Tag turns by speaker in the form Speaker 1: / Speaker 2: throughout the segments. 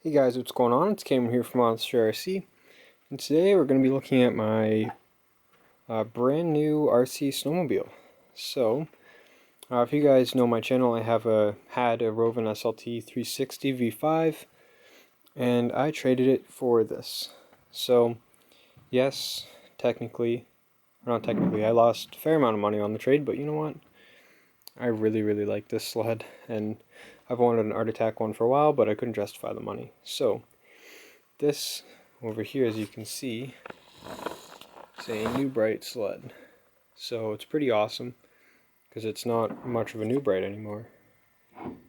Speaker 1: Hey guys, what's going on? It's Cameron here from Monster RC, and today we're going to be looking at my brand new RC snowmobile. So, if you guys know my channel, I had a Rovan SLT 360 V5, and I traded it for this. So, yes, not technically, I lost a fair amount of money on the trade, but you know what? I really like this sled, and I've wanted an Art Attack one for a while, but I couldn't justify the money. So, this over here, as you can see, is a New Bright sled. So it's pretty awesome because it's not much of a New Bright anymore,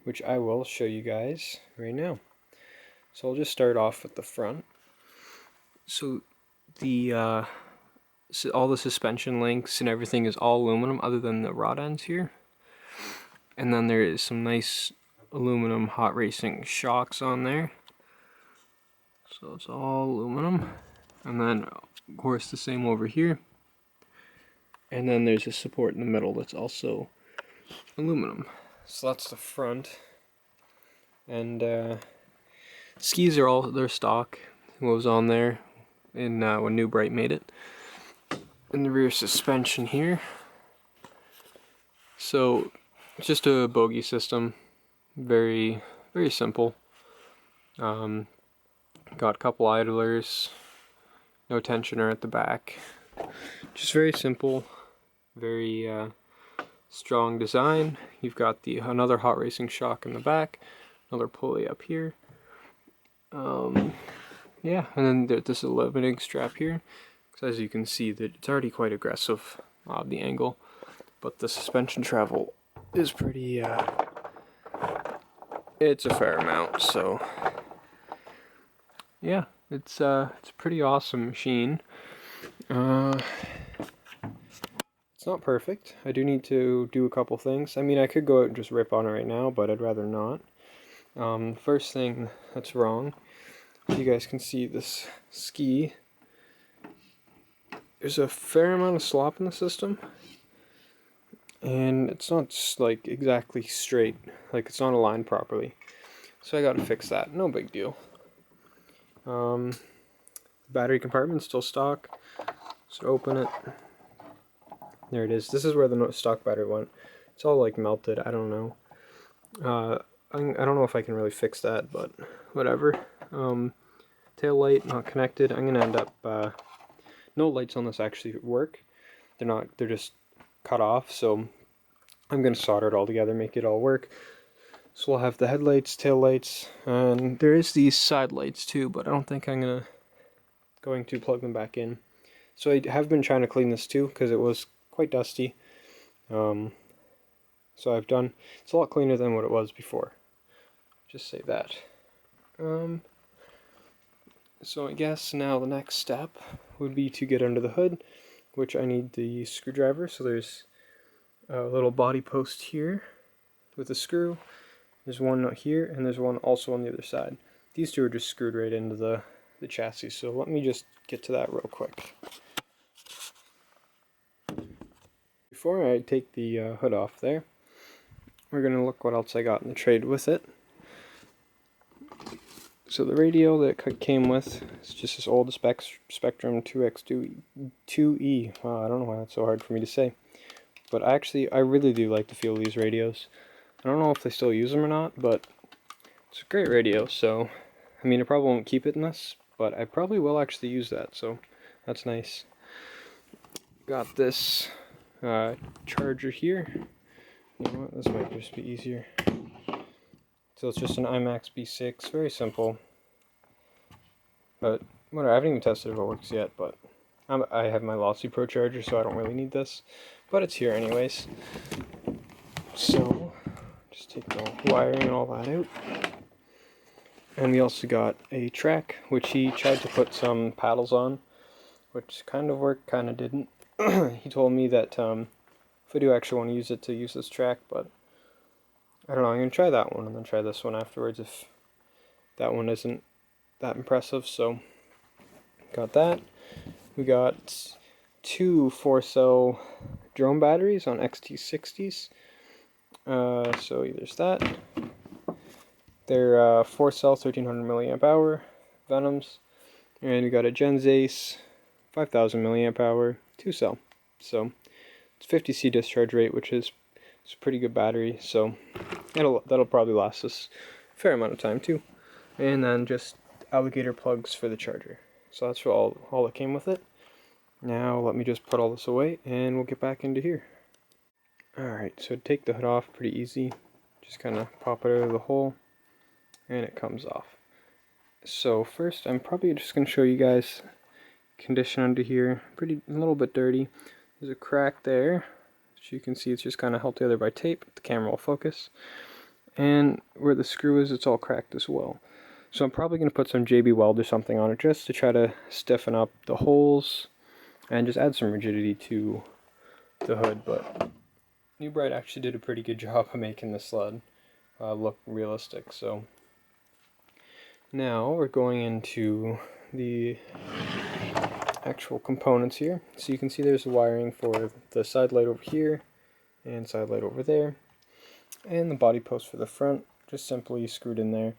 Speaker 1: which I will show you guys right now. So I'll just start off at the front. So all the suspension links and everything is all aluminum other than the rod ends here. And then there is some nice aluminum hot racing shocks on there. So it's all aluminum. And then of course the same over here. And then there's a support in the middle that's also aluminum. So that's the front. And skis are all their stock. What was on there in when New Bright made it. And the rear suspension here. So it's just a bogey system. Very simple. Got a couple idlers. No tensioner at the back. Just very simple. Very strong design. You've got another hot racing shock in the back. Another pulley up here. Yeah, and then this is a limiting strap here. So as you can see, that it's already quite aggressive, the angle, but the suspension travel is pretty. It's a fair amount. So yeah, it's a pretty awesome machine. It's not perfect. I do need to do a couple things. I mean, I could go out and just rip on it right now, but I'd rather not. First thing that's wrong, you guys can see this ski. There's a fair amount of slop in the system, and it's not like exactly straight, like it's not aligned properly. So I gotta fix that. No big deal. Battery compartment's still stock. So open it. There it is. This is where the stock battery went. It's all like melted. I don't know. I don't know if I can really fix that, but whatever. Tail light not connected. I'm gonna end up. No lights on this actually work. They're just cut off. So I'm gonna solder it all together, make it all work. So we'll have the headlights, tail lights, and there is these side lights too, but I don't think I'm going to plug them back in. So I have been trying to clean this too because it was quite dusty. So it's a lot cleaner than what it was before. Just say that. So I guess now the next step would be to get under the hood, which I need the screwdriver. So there's a little body post here with a screw. There's one here, and there's one also on the other side. These two are just screwed right into the chassis, so let me just get to that real quick. Before I take the hood off there, we're going to look what else I got in the trade with it. So the radio that it came with is just this old Spectrum 2X2E. Wow, I don't know why that's so hard for me to say. But I really do like the feel of these radios. I don't know if they still use them or not, but it's a great radio. So, I mean, I probably won't keep it in this, but I probably will actually use that. So, that's nice. Got this charger here. You know what? This might just be easier. So it's just an IMAX B6, very simple. But whatever, I haven't even tested if it works yet, but I have my Lossy Pro charger, so I don't really need this. But it's here anyways. So, just take the wiring and all that out. And we also got a track, which he tried to put some paddles on, which kind of worked, kind of didn't. He told me that if I do actually want to use this track, but I don't know, I'm going to try that one and then try this one afterwards if that one isn't that impressive. So, got that. We got two 4-cell drone batteries on XT60s. So there's that. They're 4-cell, 1300 milliamp hour Venoms, and we got a Gens Ace, 5000 milliamp hour, 2-cell. So it's 50C discharge rate, which is a pretty good battery. So that'll probably last us a fair amount of time too. And then just alligator plugs for the charger. So that's all that came with it. Now let me just put all this away and we'll get back into here. Alright, so to take the hood off, pretty easy. Just kind of pop it out of the hole and it comes off. So first I'm probably just going to show you guys condition under here. A little bit dirty. There's a crack there. As you can see, it's just kind of held together by tape. The camera will focus. And where the screw is, it's all cracked as well. So I'm probably going to put some JB Weld or something on it just to try to stiffen up the holes and just add some rigidity to the hood. But New Bright actually did a pretty good job of making the sled look realistic. So now we're going into the actual components here. So you can see there's the wiring for the side light over here and side light over there, and the body post for the front just simply screwed in there.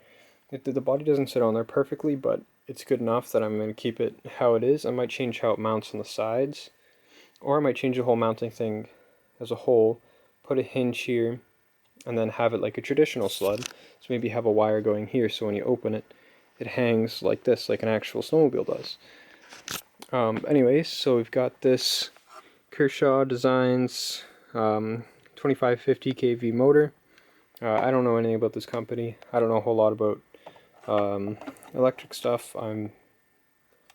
Speaker 1: The body doesn't sit on there perfectly, but it's good enough that I'm going to keep it how it is. I might change how it mounts on the sides, or I might change the whole mounting thing as a whole, put a hinge here, and then have it like a traditional sled. So maybe have a wire going here, so when you open it, it hangs like this, like an actual snowmobile does. Anyways, so we've got this Kershaw Designs 2550 kV motor. I don't know anything about this company. I don't know a whole lot about electric stuff. I'm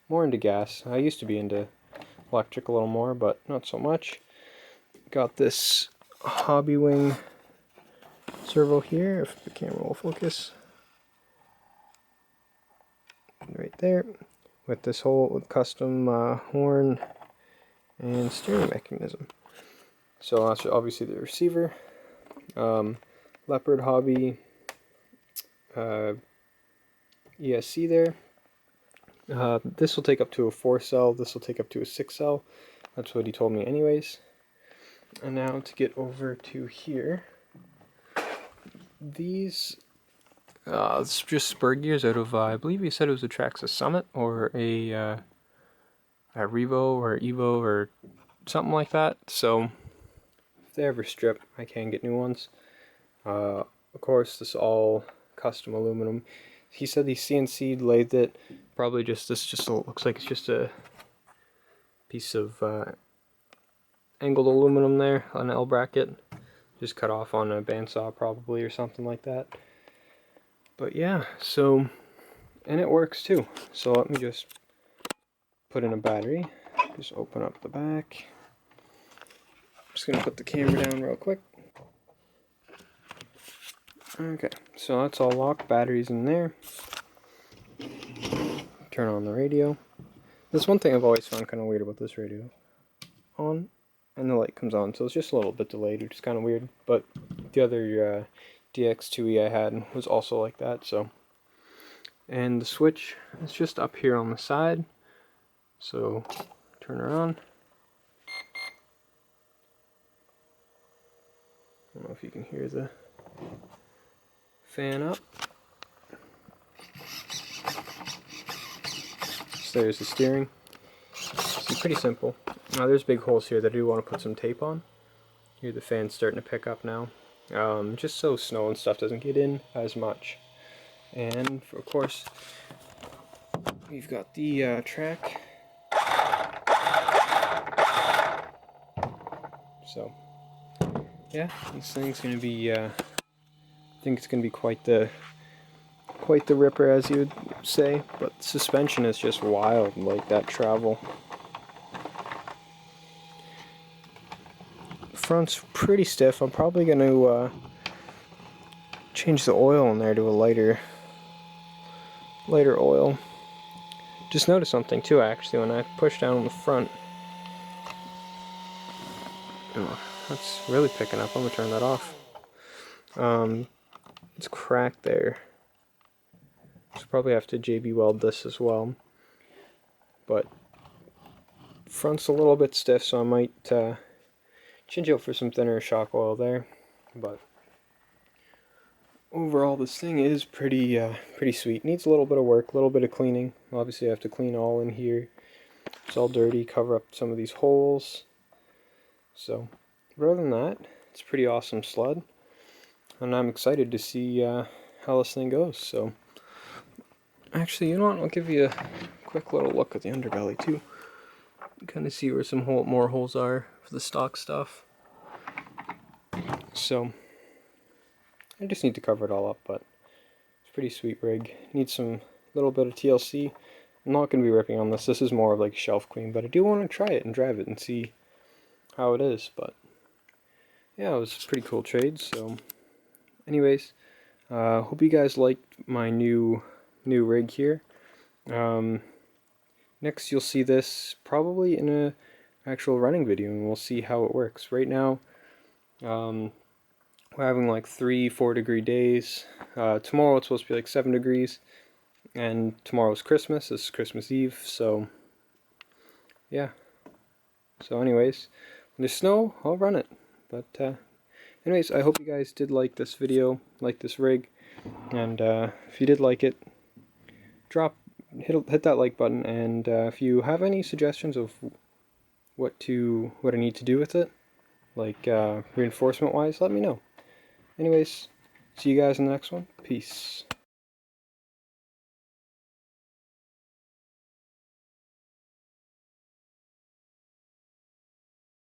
Speaker 1: more into gas. I used to be into electric a little more, but not so much. Got this Hobby Wing servo here, if the camera will focus. Right there. With this whole custom horn and steering mechanism. So that's obviously the receiver. Leopard Hobby ESC there. This will take up to a 4-cell, this will take up to a 6-cell. That's what he told me anyways. And now to get over to here. These, it's just spur gears out of, I believe he said it was a Traxxas Summit or a Revo or Evo or something like that. So if they ever strip, I can get new ones. Of course, this is all custom aluminum. He said he CNC lathed it. Probably this just looks like it's just a piece of angled aluminum there, an L bracket, just cut off on a bandsaw probably or something like that. But yeah, so, and it works too. So let me just put in a battery. Just open up the back. I'm just gonna put the camera down real quick. Okay, so that's all locked. Batteries in there. Turn on the radio. That's one thing I've always found kind of weird about this radio. On, and the light comes on, so it's just a little bit delayed, which is kind of weird. But the other DX2E I had was also like that. So, and the switch is just up here on the side. So turn her on. I don't know if you can hear the fan up. So there's the steering. It's pretty simple. Now there's big holes here that I do want to put some tape on. Here the fan's starting to pick up now. Just so snow and stuff doesn't get in as much. And of course, we've got the track. So yeah, this thing's gonna be. I think it's gonna be quite the ripper, as you would say. But the suspension is just wild, like that travel. Front's pretty stiff. I'm probably going to change the oil in there to a lighter oil. Just noticed something too, actually, when I push down on the front. Oh, that's really picking up. I'm going to turn that off. It's cracked there. So probably have to JB weld this as well. But front's a little bit stiff, so I might change out for some thinner shock oil there. But overall this thing is pretty sweet. Needs a little bit of work, a little bit of cleaning. Obviously I have to clean all in here. It's all dirty, cover up some of these holes. So, but other than that, it's a pretty awesome sled. And I'm excited to see how this thing goes. So, actually, you know what? I'll give you a quick little look at the underbelly too. Kind of see where some more holes are for the stock stuff. So, I just need to cover it all up, but it's a pretty sweet rig. Needs some little bit of TLC. I'm not going to be ripping on this. This is more of like a shelf clean, but I do want to try it and drive it and see how it is. But yeah, it was a pretty cool trade. So, anyways, hope you guys liked my new rig here. Next, you'll see this probably in a actual running video, and we'll see how it works. Right now, we're having like 3-4 degree days. Tomorrow it's supposed to be like 7 degrees, and tomorrow's Christmas. This is Christmas Eve, so yeah. So anyways, when there's snow, I'll run it. But anyways, I hope you guys did like this video, like this rig, and if you did like it, hit that like button, and if you have any suggestions of what I need to do with it, like reinforcement wise, let me know. Anyways, see you guys in the next one. Peace.